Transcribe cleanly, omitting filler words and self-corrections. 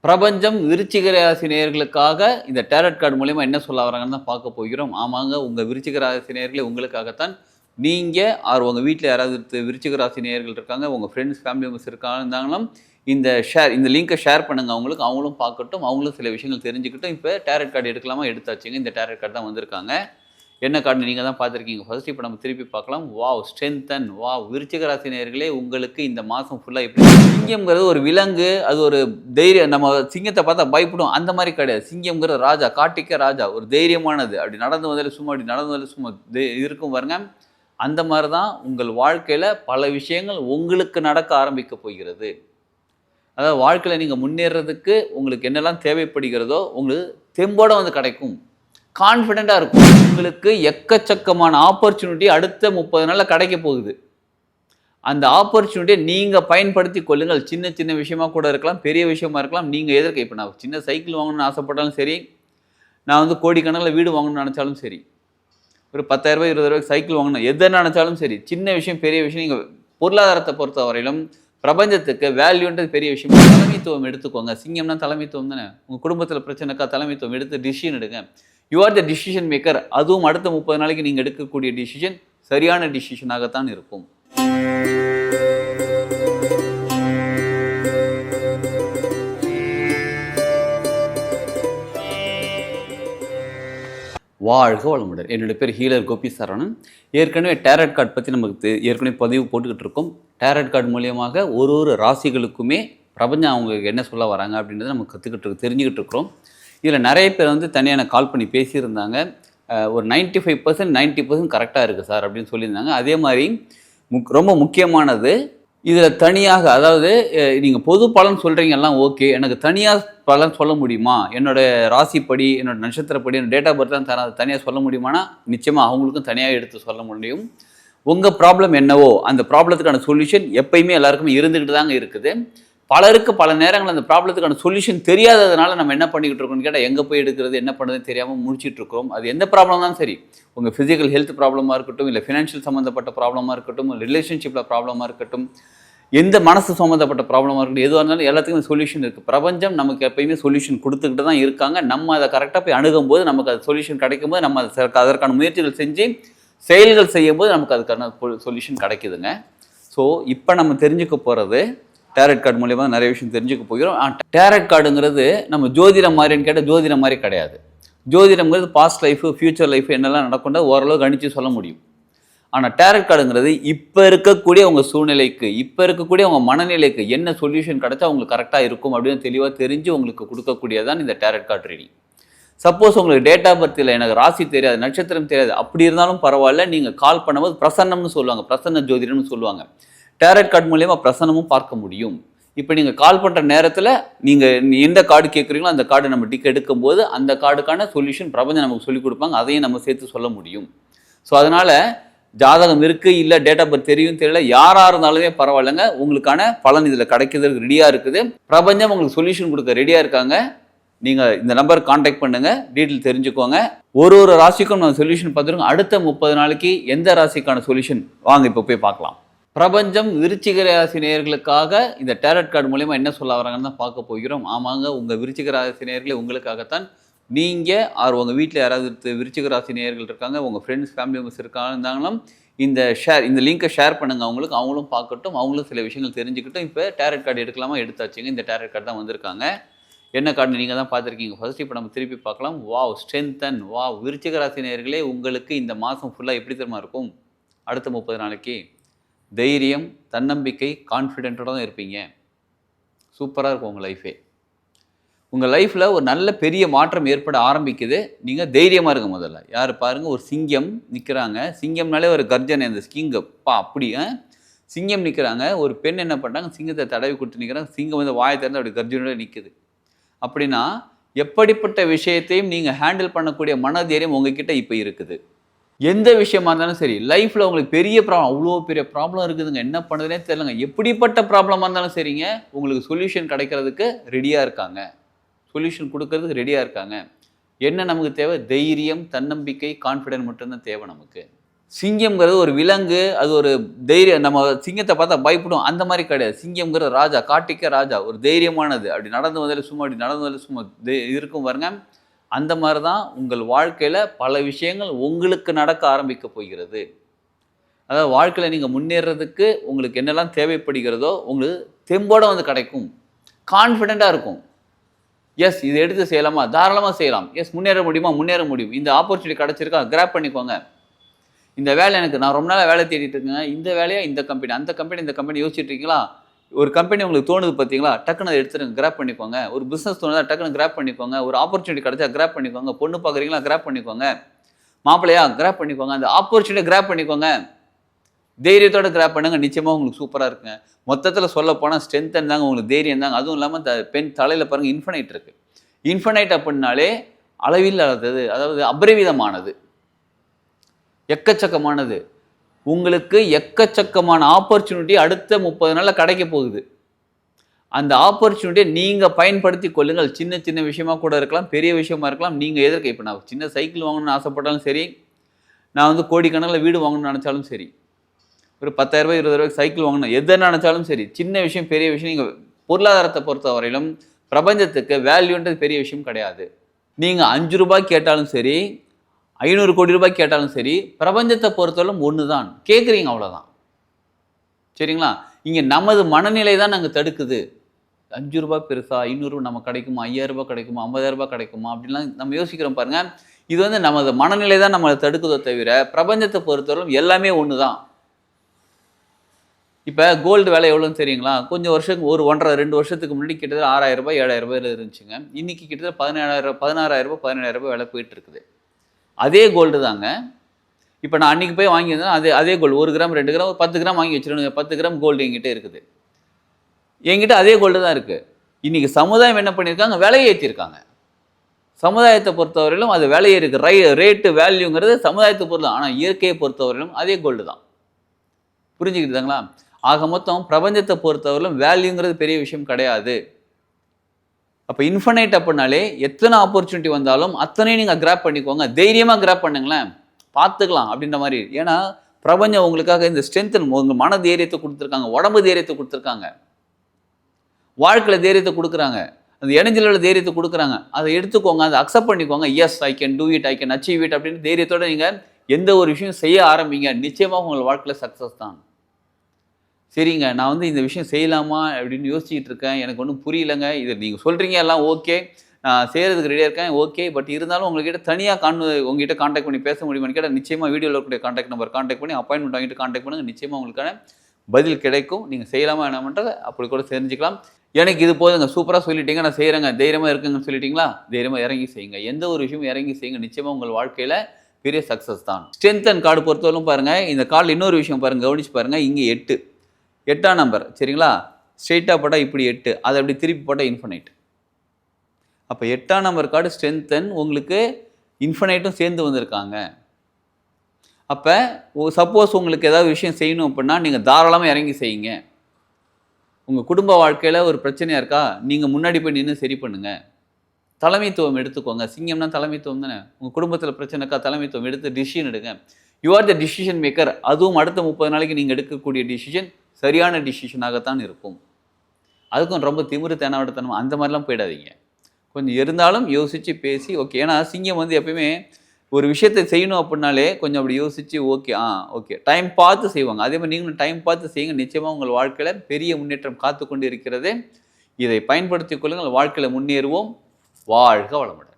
பிரபஞ்சம் விருச்சிக ராசி நேயர்களுக்காக இந்த டேரட் கார்டு மூலியமா என்ன சொல்ல வராங்கன்னு தான் பார்க்க போகிறோம். ஆமாங்க, உங்க விருச்சிக ராசி நேயர்களே உங்களுக்காகத்தான். நீங்க உங்க வீட்ல யாராவது விருச்சிக ராசி நேயர்கள் இருக்காங்க, உங்க ஃப்ரெண்ட்ஸ், ஃபேமிலி மெம்பர்ஸ் இருந்தாங்களும் இந்த லிங்கை ஷேர் பண்ணுங்க அவங்களுக்கு. அவங்களும் பார்க்கட்டும், அவங்களும் சில விஷயங்கள் தெரிஞ்சுக்கிட்டும். இப்போ டேரட் கார்டு எடுக்கலாமா? எடுத்தாச்சுங்க. இந்த டேரட் கார்டு தான் வந்திருக்காங்க. என்ன கார்டு நீங்கள் தான் பார்த்துருக்கீங்க ஃபர்ஸ்ட். இப்போ நம்ம திருப்பி பார்க்கலாம். Wow, strengthen. வாவ், விருச்சிக ராசி நேயர்களே உங்களுக்கு இந்த மாதம் ஃபுல்லாக எப்படி? சிங்கம்ங்கிறது ஒரு விலங்கு, அது ஒரு தைரியம். நம்ம சிங்கத்தை பார்த்தா பயப்படும், அந்த மாதிரி கிடையாது. சிங்கம்ங்கிற ராஜா, காட்டிக்க ராஜா, ஒரு தைரியமானது. அப்படி நடந்து வந்தாலும் சும்மா, அப்படி நடந்து வந்தாலும் சும்மா இருக்கும் பாருங்க. அந்த மாதிரி தான் உங்கள் வாழ்க்கையில் பல விஷயங்கள் உங்களுக்கு நடக்க ஆரம்பிக்க போகிறது. அதாவது வாழ்க்கையில் நீங்கள் முன்னேறதுக்கு உங்களுக்கு என்னெல்லாம் தேவைப்படுகிறதோ உங்களுக்கு தெம்போடு வந்து கிடைக்கும். கான்ஃபிடெண்ட்டாக இருக்கும். உங்களுக்கு எக்கச்சக்கமான ஆப்பர்ச்சுனிட்டி அடுத்த 30 நாளில் கிடைக்க போகுது. அந்த ஆப்பர்ச்சுனிட்டியை நீங்கள் பயன்படுத்தி கொள்ளுங்கள். சின்ன சின்ன விஷயமா கூட இருக்கலாம், பெரிய விஷயமா இருக்கலாம். நீங்கள் எதற்கு இப்போ நான் சின்ன சைக்கிள் வாங்கணும்னு ஆசைப்பட்டாலும் சரி, நான் வந்து கோடிக்கணக்கில் வீடு வாங்கணும்னு நினச்சாலும் சரி, ஒரு 10,000 ரூபாய் 20,000 ரூபாய்க்கு சைக்கிள் வாங்கணும் எதை நினச்சாலும் சரி, சின்ன விஷயம் பெரிய விஷயம், நீங்கள் பொருளாதாரத்தை பொறுத்த வரையிலும் பிரபஞ்சத்துக்கு வேல்யூன்றது பெரிய விஷயம். தலைமைத்துவம் எடுத்துக்கோங்க. சிங்கம்னா தலைமைத்துவம் தானே. உங்கள் குடும்பத்தில் பிரச்சனைக்கா தலைமைத்துவம் எடுத்து டிசிஷன் எடுங்க. You are the decision maker. அதுவும் அடுத்த 30 நாளைக்கு நீங்கள் எடுக்கக்கூடிய டிசிஷன் சரியான டிசிஷனாகத்தான் இருக்கும். வாழ்க வளமுடன். என்னுடைய பேர் ஹீலர் கோபி சரவணன். ஏற்கனவே டேரட் கார்டு பற்றி நமக்கு ஏற்கனவே பதிவு போட்டுக்கிட்டு இருக்கோம். டேரட் கார்டு மூலியமாக ஒரு ராசிகளுக்குமே பிரபஞ்சம் அவங்க என்ன சொல்ல வராங்க அப்படின்றத நம்ம தெரிஞ்சுக்கிட்டு இருக்கிறோம். இதில் நிறைய பேர் வந்து தனியான கால் பண்ணி பேசியிருந்தாங்க. ஒரு 95% 90% கரெக்டாக இருக்குது சார் அப்படின்னு சொல்லியிருந்தாங்க. அதே மாதிரி ரொம்ப முக்கியமானது இதில் தனியாக, அதாவது நீங்கள் பொது பலன் சொல்கிறீங்க எல்லாம் ஓகே, எனக்கு தனியாக பலன் சொல்ல முடியுமா? என்னோடய ராசிப்படி, என்னோடய நட்சத்திரப்படி, என்னோட டேட் ஆஃப் பர்த் தான் தர தனியாக சொல்ல முடியுமானா நிச்சயமாக அவங்களுக்கும் தனியாக எடுத்து சொல்ல முடியும். உங்கள் ப்ராப்ளம் என்னவோ அந்த ப்ராப்ளத்துக்கான சொல்யூஷன் எப்பயுமே எல்லாருக்குமே இருந்துக்கிட்டு தாங்க இருக்குது. பலருக்கு பல நேரங்கள் அந்த ப்ராப்ளத்துக்கான சொல்யூஷன் தெரியாததுனால நம்ம என்ன பண்ணிக்கிட்டு இருக்கோம்னு கேட்டால் எங்கே போய் எடுக்கிறது, என்ன பண்ணுறதுன்னு தெரியாமல் முடிச்சுட்டு இருக்கிறோம். அது எந்த ப்ராப்ளம் தான் சரி, உங்கள் ஃபிசிக்கல் ஹெல்த் ப்ராப்ளமாக இருக்கட்டும், இல்லை ஃபினான்ஷியல் சம்மந்தப்பட்ட ப்ராப்ளமாக இருக்கட்டும், ரிலேஷன்ஷிப்பில் ப்ராப்ளமாக இருக்கட்டும், எந்த மனசு சம்மந்தப்பட்ட ப்ராப்ளமாக இருக்கட்டும், எதுவாக இருந்தாலும் எல்லாத்துக்குமே சொல்யூஷன் இருக்குது. பிரபஞ்சம் நமக்கு எப்பயுமே சொல்யூஷன் கொடுத்துக்கிட்டு தான் இருக்காங்க. நம்ம அதை கரெக்டாக போய் அணுகும்போது, நமக்கு அது சொல்யூஷன் கிடைக்கும் போது, நம்ம அதற்கான முயற்சிகள் செஞ்சு செயல்கள் செய்யும் போது நமக்கு அதுக்கான சொல்யூஷன் கிடைக்குதுங்க. ஸோ இப்போ நம்ம தெரிஞ்சுக்க போகிறது டேரட் கார்டு மூலியமாக நிறைய விஷயம் தெரிஞ்சுக்க போகிறோம். டேரட் கார்டுங்கிறது நம்ம ஜோதிடம் மாதிரின்னு கேட்டால் ஜோதிடம் மாதிரி கிடையாது. ஜோதிடம்ங்கிறது பாஸ்ட் லைஃபு, ஃப்யூச்சர் லைஃப் என்னெல்லாம் நடக்கும்னா ஓரளவு கணிச்சு சொல்ல முடியும். ஆனால் டேரட் கார்டுங்கிறது இப்போ இருக்கக்கூடிய உங்கள் சூழ்நிலைக்கு, இப்போ இருக்கக்கூடிய உங்கள் மனநிலைக்கு என்ன சொல்யூஷன் கிடைச்சா உங்களுக்கு கரெக்டாக இருக்கும் அப்படின்னு தெளிவாக தெரிஞ்சு உங்களுக்கு கொடுக்கக்கூடியதான் இந்த டேரட் கார்டு ரீடிங். சப்போஸ் உங்களுக்கு டேட் ஆஃப் பர்த் இல்லை, எனக்கு ராசி தெரியாது, நட்சத்திரம் தெரியாது, அப்படி இருந்தாலும் பரவாயில்ல, நீங்கள் கால் பண்ணும்போது பிரசன்னம்னு சொல்லுவாங்க, பிரசன்ன ஜோதிடம்னு சொல்லுவாங்க. டேரட் கார்டு மூலியமாக பிரசனமும் பார்க்க முடியும். இப்போ நீங்கள் கால் பண்ணுற நேரத்தில் நீங்கள் எந்த கார்டு கேட்குறீங்களோ அந்த கார்டு நம்ம டிக் எடுக்கும்போது அந்த கார்டுக்கான சொல்யூஷன் பிரபஞ்சம் நமக்கு சொல்லிக் கொடுப்பாங்க. அதையும் நம்ம சேர்த்து சொல்ல முடியும். ஸோ அதனால் ஜாதகம் இருக்குது, இல்லை டேட் ஆஃப் பர்த் தெரியும் தெரியல, யாராக இருந்தாலுமே பரவாயில்லைங்க, உங்களுக்கான பலன் இதில் கிடைக்கிறதுக்கு ரெடியாக இருக்குது. பிரபஞ்சம் உங்களுக்கு சொல்யூஷன் கொடுக்க ரெடியாக இருக்காங்க. நீங்கள் இந்த நம்பருக்கு கான்டாக்ட் பண்ணுங்கள், டீட்டெயில் தெரிஞ்சுக்கோங்க. ஒரு ராசிக்கும் நம்ம சொல்யூஷன் பார்த்துருக்கோம். அடுத்த 30 நாளைக்கு எந்த ராசிக்கான சொல்யூஷன் வாங்க இப்போ போய் பார்க்கலாம். பிரபஞ்சம் விருச்சிக ராசி நேயர்களுக்காக இந்த டேரட் கார்டு மூலியமாக என்ன சொல்ல வராங்கன்னு தான் பார்க்க போகிறோம். ஆமாங்க, உங்கள் விருச்சிக ராசி நேயர்களே உங்களுக்காகத்தான். நீங்கள் உங்கள் வீட்டில் யாராவது விருச்சிக ராசி நேயர்கள் இருக்காங்க, உங்கள் ஃப்ரெண்ட்ஸ், ஃபேமிலி மெம்பர்ஸ் இருந்தாங்களும் இந்த லிங்கை ஷேர் பண்ணுங்கள் அவங்களுக்கு. அவங்களும் பார்க்கட்டும், அவங்களும் சில விஷயங்கள் தெரிஞ்சுக்கிட்டும். இப்போ டேரட் கார்டு எடுக்கலாமா? எடுத்தாச்சுங்க. இந்த டேரட் கார்டு தான் வந்திருக்காங்க. என்ன கார்டு நீங்கள் தான் பார்த்துருக்கீங்க ஃபர்ஸ்ட். இப்போ நம்ம திருப்பி பார்க்கலாம். Wow, strengthen. வாவ், விருச்சிக ராசி நேயர்களே உங்களுக்கு இந்த மாதம் ஃபுல்லாக எப்படி தெரியுமா இருக்கும்? அடுத்த 30 நாளைக்கு தைரியம், தன்னம்பிக்கை, கான்ஃபிடென்ட்டோட தான் இருப்பீங்க. சூப்பராக இருக்கும் உங்கள் லைஃபே. உங்கள் லைஃப்பில் ஒரு நல்ல பெரிய மாற்றம் ஏற்பட ஆரம்பிக்குது. நீங்கள் தைரியமாக இருங்க. முதல்ல யார் பாருங்கள், ஒரு சிங்கம் நிற்கிறாங்க. சிங்கம்னாலே ஒரு கர்ஜனை, அந்த சிங்கப்பா அப்படி சிங்கம் நிற்கிறாங்க. ஒரு பெண் என்ன பண்ணுறாங்க, சிங்கத்தை தடவி கொடுத்து நிற்கிறாங்க. சிங்கம் வந்து வாயை திறந்து அப்படி கர்ஜனோட நிற்குது. அப்படின்னா எப்படிப்பட்ட விஷயத்தையும் நீங்கள் ஹேண்டில் பண்ணக்கூடிய மனதைரியம் உங்ககிட்ட இப்போ இருக்குது. எந்த விஷயமா இருந்தாலும் சரி, லைஃப்பில் உங்களுக்கு பெரிய ப்ராப்ளம், அவ்வளோ பெரிய ப்ராப்ளம் இருக்குதுங்க, என்ன பண்ணுறதுனே தெரியலங்க, எப்படிப்பட்ட ப்ராப்ளமாக இருந்தாலும் சரிங்க, உங்களுக்கு சொல்யூஷன் கிடைக்கிறதுக்கு ரெடியாக இருக்காங்க. சொல்யூஷன் கொடுக்கறதுக்கு ரெடியாக இருக்காங்க. என்ன நமக்கு தேவை? தைரியம், தன்னம்பிக்கை, கான்ஃபிடென்ட் மட்டும்தான் தேவை நமக்கு. சிங்கம்ங்கிறது ஒரு விலங்கு, அது ஒரு தைரியம். நம்ம சிங்கத்தை பார்த்தா பயப்படும் அந்த மாதிரி கிடையாது. சிங்கம்ங்கிற ராஜா, காட்டுக்கே ராஜா, ஒரு தைரியமானது. அப்படி நடந்து வந்தாலே சும்மா, அப்படி நடந்து வந்தாலே சும்மா இருக்கும் பாருங்க. அந்த மாதிரி தான் உங்கள் வாழ்க்கையில் பல விஷயங்கள் உங்களுக்கு நடக்க ஆரம்பிக்க போகிறது. அதாவது வாழ்க்கையில் நீங்கள் முன்னேறதுக்கு உங்களுக்கு என்னெல்லாம் தேவைப்படுகிறதோ உங்களுக்கு தெம்போடு வந்து கிடைக்கும். கான்ஃபிடெண்ட்டாக இருக்கும். எஸ், இதை எடுத்து செய்யலாமா, தாராளமாக செய்யலாம். எஸ், முன்னேற முடியுமா, முன்னேற முடியும். இந்த ஆப்பர்ச்சுனிட்டி கிடச்சிருக்கா, கிராப் பண்ணிக்கோங்க. இந்த வேலை எனக்கு, நான் ரொம்ப நாளாக வேலை தேடிட்டு இருக்கேங்க, இந்த வேலையா இந்த கம்பெனி, அந்த கம்பெனி, இந்த கம்பெனி யோசிச்சுட்டு இருக்கீங்களா? ஒரு கம்பெனி உங்களுக்கு தோணுது பார்த்தீங்களா, டக்குன்னு அதை எடுத்துருங்க, கிராப் பண்ணிக்கோங்க. ஒரு பிஸ்னஸ் தோணுதா, டக்குன்னு கிராப் பண்ணிக்கோங்க. ஒரு ஆப்பர்ச்சுனிட்டி கிடைச்சா கிராப் பண்ணிக்கோங்க. பொண்ணு பார்க்குறீங்களா, கிராப் பண்ணிக்கோங்க. மாப்பிள்ளையா, கிராப் பண்ணிக்கோங்க. அந்த ஆப்பர்ச்சுனிட்டி கிராப் பண்ணிக்கோங்க. தைரியத்தோட கிராப் பண்ணுங்க, நிச்சயமாக உங்களுக்கு சூப்பராக இருக்குங்க. மொத்தத்தில் சொல்ல போனால் ஸ்ட்ரென்த் தாங்க உங்களுக்கு, தைரியம் தாங்க. அதுவும் இல்லாமல் பெண் தலையில் பாருங்கள் இன்ஃபனைட் இருக்குது. இன்ஃபனைட் அப்படின்னாலே அளவில்லாதது, அதாவது அபரிவிதமானது, எக்கச்சக்கமானது. உங்களுக்கு எக்கச்சக்கமான ஆப்பர்ச்சுனிட்டி அடுத்த 30 நாளில் கிடைக்க போகுது. அந்த ஆப்பர்ச்சுனிட்டியை நீங்கள் பயன்படுத்தி கொள்ளுங்கள். சின்ன சின்ன விஷயமா கூட இருக்கலாம், பெரிய விஷயமா இருக்கலாம். நீங்கள் எதற்கு, இப்போ நான் சின்ன சைக்கிள் வாங்கணும்னு ஆசைப்பட்டாலும் சரி, நான் வந்து கோடிக்கணக்கில் வீடு வாங்கணும்னு நினச்சாலும் சரி, ஒரு 10,000 ரூபாய் 20,000 ரூபாய்க்கு சைக்கிள் வாங்கணும் எதை நினச்சாலும் சரி, சின்ன விஷயம் பெரிய விஷயம், நீங்கள் பொருளாதாரத்தை பொறுத்த வரையிலும் பிரபஞ்சத்துக்கு வேல்யூன்றது பெரிய விஷயம் கிடையாது. நீங்கள் 5 ரூபாய் கேட்டாலும் சரி, 500 கோடி ரூபாய் கேட்டாலும் சரி, பிரபஞ்சத்தை பொறுத்தவரைக்கும் ஒன்று தான் கேட்குறீங்க, அவ்வளோதான். சரிங்களா? இங்கே நமது மனநிலை தான் நாங்கள் தடுக்குது. 5 ரூபாய் பெருசா, 500 நமக்கு கிடைக்குமா, 5000 ரூபாய் கிடைக்குமா, 50,000 ரூபாய் கிடைக்குமா அப்படின்லாம் நம்ம யோசிக்கிறோம் பாருங்க. இது வந்து நமது மனநிலை தான் நம்மளை தடுக்குதோ தவிர, பிரபஞ்சத்தை பொறுத்தவரைக்கும் எல்லாமே ஒன்று தான். இப்போ கோல்டு விலை எவ்வளோன்னு தெரியுங்களா? கொஞ்சம் வருஷத்துக்கு ஒரு 1.5 2 வருஷத்துக்கு முன்னாடி கிட்டத்தட்ட 6,000 ரூபாய் 7,000 ரூபாயில் இருந்துச்சுங்க. இன்றைக்கி கிட்டத்தட்ட 17,000 16,000 ரூபாய் 17,000 ரூபாய் விலை போயிட்டு இருக்குது. அதே கோல்டு தாங்க. இப்போ நான் அன்றைக்கி போய் வாங்கியிருந்தேன், அதே கோல்டு 1 கிராம் 2 கிராம் 10 கிராம் வாங்கி வச்சுருங்க. 10 கிராம் கோல்டு என்கிட்ட இருக்குது. என்கிட்ட அதே கோல்டு தான் இருக்குது. இன்றைக்கி சமுதாயம் என்ன பண்ணியிருக்காங்க, விலையை ஏற்றிருக்காங்க. சமுதாயத்தை பொறுத்தவரையிலும் அது விலையே இருக்குது. ரேட்டு வேல்யூங்கிறது சமுதாயத்தை பொறுத்து. ஆனால் இயற்கையை பொறுத்தவரையிலும் அதே கோல்டு தான். புரிஞ்சுக்கிட்டுதாங்களா? ஆக மொத்தம் பிரபஞ்சத்தை பொறுத்தவரையிலும் வேல்யூங்கிறது பெரிய விஷயம் கிடையாது. அப்போ இன்ஃபனைட் அப்படின்னாலே எத்தனை ஆப்பர்ச்சுனிட்டி வந்தாலும் அத்தனையும் நீங்கள் கிராப் பண்ணிக்கோங்க. தைரியமாக கிராப் பண்ணுங்களேன், பார்த்துக்கலாம் அப்படின்ற மாதிரி. ஏன்னா பிரபஞ்சம் உங்களுக்காக இந்த ஸ்ட்ரென்த், உங்கள் மன தைரியத்தை கொடுத்துருக்காங்க, உடம்பு தைரியத்தை கொடுத்துருக்காங்க, வாழ்க்கையில் தைரியத்தை கொடுக்குறாங்க, அந்த இணைஞ்சலோட தைரியத்தை கொடுக்குறாங்க. அதை எடுத்துக்கோங்க, அதை அக்செப்ட் பண்ணிக்கோங்க. Yes, I can do it, I can achieve it அப்படின்னு தைரியத்தோடு நீங்கள் எந்த ஒரு விஷயம் செய்ய ஆரம்பிங்க, நிச்சயமாக உங்கள் வாழ்க்கையில் சக்ஸஸ் தான். சரிங்க, நான் வந்து இந்த விஷயம் செய்யலாமா அப்படின்னு யோசிச்சுட்டு இருக்கேன், எனக்கு ஒன்றும் புரியலைங்க. இதை நீங்கள் சொல்கிறீங்க எல்லாம் ஓகே, நான் செய்கிறதுக்கு ரெடியாக இருக்கேன், ஓகே. பட் இருந்தாலும் உங்கள்கிட்ட தனியாக உங்ககிட்ட காண்டாக்ட் பண்ணி பேச முடியுமான்னு கேட்டால், நிச்சயமாக வீடியோவில் இருக்கக்கூடிய காண்டாக்ட் நம்பர் காண்டாக்ட் பண்ணி அப்பாயின்மெண்ட் வாங்கிட்டு காண்டாக்ட் பண்ணுங்கள். நிச்சயமாக உங்களுக்கான பதில் கிடைக்கும். நீங்கள் செய்யலாமா என்னன்றதை அப்படி கூட தெரிஞ்சுக்கலாம். எனக்கு இது போதுங்க, சூப்பராக சொல்லிட்டீங்க, நான் செய்கிறேங்க, தைரியமாக இருக்குங்கன்னு சொல்லிட்டீங்களா? தைரியமாக இறங்கி செய்யுங்க. எந்த ஒரு விஷயமும் இறங்கி செய்யுங்க, நிச்சயமாக உங்கள் வாழ்க்கையில் பெரிய சக்ஸஸ் தான். ஸ்ட்ரென்த் அண்ட் கார்டு பொறுத்தவரைக்கும் பாருங்கள், இந்த கார்டில் இன்னொரு விஷயம் பாருங்கள், கவனிச்சு பாருங்கள். இங்கே 8ஆம் நம்பர், சரிங்களா? ஸ்ட்ரெயிட்டாக போட்டால் இப்படி 8, அதை அப்படி திருப்பி போட்டால் இன்ஃபனைட். அப்போ 8ஆம் நம்பர் கார்டு ஸ்ட்ரென்த்தன், உங்களுக்கு இன்ஃபனைட்டும் சேர்ந்து வந்திருக்காங்க. அப்போ சப்போஸ் உங்களுக்கு ஏதாவது விஷயம் செய்யணும் அப்படின்னா நீங்கள் தாராளமாக இறங்கி செய்யுங்க. உங்கள் குடும்ப வாழ்க்கையில் ஒரு பிரச்சனையாக இருக்கா, நீங்கள் முன்னாடி போய் நின்று சரி பண்ணுங்கள். தலைமைத்துவம் எடுத்துக்கோங்க. சிங்கம்னா தலைமைத்துவம் தானே. உங்கள் குடும்பத்தில் பிரச்சனை இருக்கா, தலைமைத்துவம் எடுத்து டிசிஷன் எடுங்க. You are the decision maker. அதுவும் அடுத்த 30 நாளைக்கு நீங்கள் எடுக்கக்கூடிய டிசிஷன் சரியான டிசிஷனாகத்தான் இருக்கும். அதுக்கும் ரொம்ப திமிரு தேனாவட்டத்தனம் அந்த மாதிரிலாம் போயிடாதீங்க. கொஞ்சம் இருந்தாலும் யோசித்து பேசி ஓகே. ஏன்னா சிங்கம் வந்து எப்பயுமே ஒரு விஷயத்தை செய்யணும் அப்படின்னாலே கொஞ்சம் அப்படி யோசித்து ஓகே டைம் பார்த்து செய்வாங்க. அதே மாதிரி நீங்களும் டைம் பார்த்து செய்யுங்க. நிச்சயமாக உங்கள் வாழ்க்கையில் பெரிய முன்னேற்றம் காத்து கொண்டு இருக்கிறது. இதை பயன்படுத்திக் கொள்ளுங்கள். வாழ்க்கையில் முன்னேறுவோம். வாழ்க வளமுடன்.